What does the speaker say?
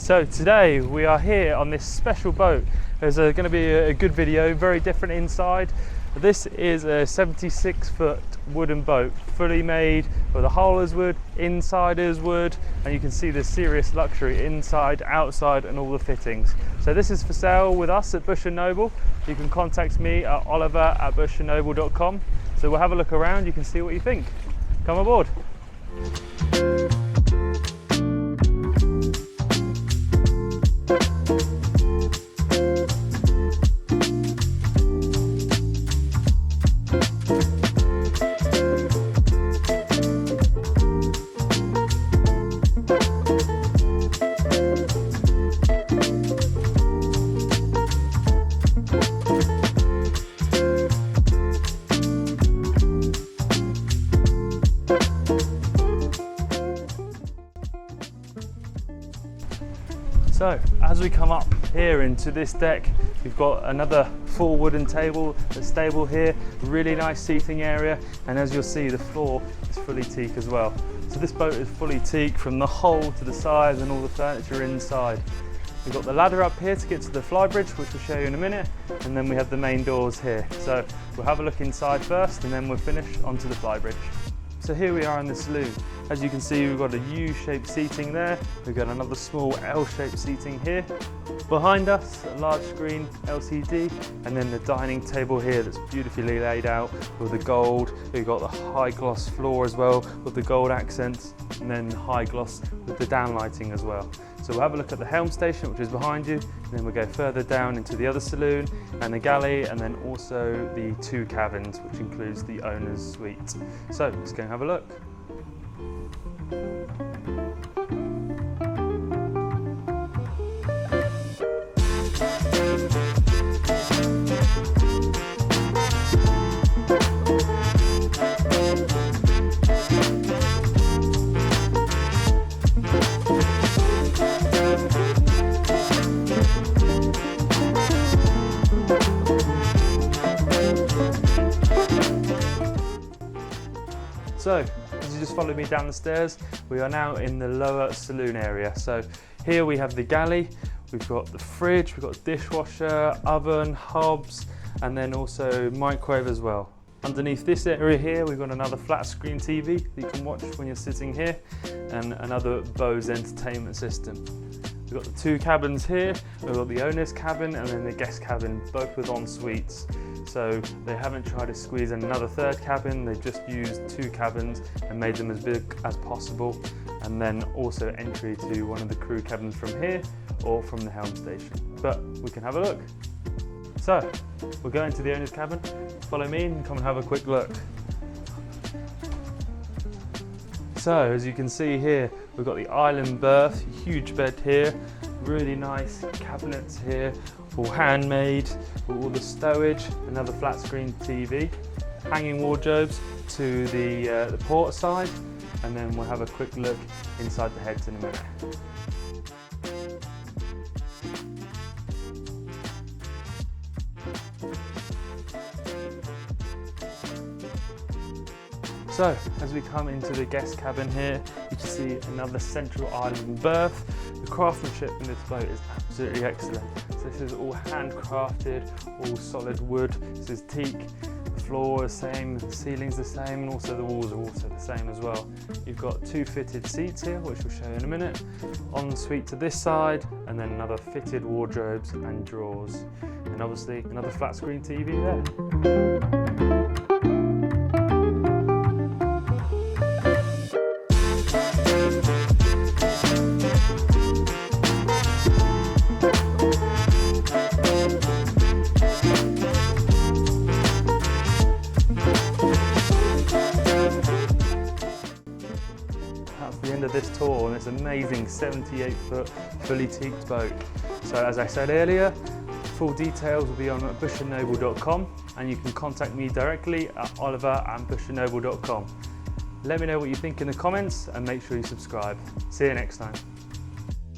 So today we are here on this special boat. There's going to be a good video, very different inside. This is a 76-foot wooden boat, fully made with the hull is wood, inside is wood, and you can see the serious luxury inside, outside, and all the fittings. So this is for sale with us at Bush & Noble. You can contact me at oliver@bushandnoble.com. So we'll have a look around, you can see what you think. Come aboard. So as we come up here into this deck, we've got another full wooden table, a stable here, really nice seating area, and as you'll see the floor is fully teak as well. So this boat is fully teak from the hull to the sides and all the furniture inside. We've got the ladder up here to get to the flybridge, which we'll show you in a minute, and then we have the main doors here. So we'll have a look inside first and then we'll finish onto the flybridge. So here we are in the saloon. As you can see, we've got a U-shaped seating there. We've got another small L-shaped seating here. Behind us, a large screen LCD, and then the dining table here that's beautifully laid out with the gold. We've got the high gloss floor as well with the gold accents, and then high gloss with the down lighting as well. So we'll have a look at the helm station, which is behind you, and then we'll go further down into the other saloon and the galley, and then also the two cabins, which includes the owner's suite. So let's go and have a look. So, as you just followed me down the stairs, we are now in the lower saloon area. So here we have the galley, we've got the fridge, we've got dishwasher, oven, hobs, and then also microwave as well. Underneath this area here, we've got another flat screen TV that you can watch when you're sitting here, and another Bose entertainment system. We've got the two cabins here, we've got the owner's cabin and then the guest cabin, both with en-suites. So they haven't tried to squeeze in another third cabin, they've just used two cabins and made them as big as possible, and then also entry to one of the crew cabins from here or from the helm station. But we can have a look. So we're going to the owner's cabin, follow me and come and have a quick look. So as you can see here, we've got the island berth, huge bed here, really nice cabinets here, all handmade, with all the stowage, another flat screen TV, hanging wardrobes to the port side, and then we'll have a quick look inside the heads in a minute. So, as we come into the guest cabin here, you can see another central island berth. The craftsmanship in this boat is absolutely excellent. So this is all handcrafted, all solid wood. This is teak. The floor is the same, the ceiling's the same, and also the walls are also the same as well. You've got two fitted seats here, which we'll show you in a minute. En-suite to this side, and then another fitted wardrobes and drawers. And obviously another flat screen TV there. The end of this tour on this amazing 78-foot fully teaked boat. So as I said earlier, full details will be on bushandnoble.com, and you can contact me directly at oliver@bushandnoble.com. Let me know what you think in the comments and make sure you subscribe. See you next time.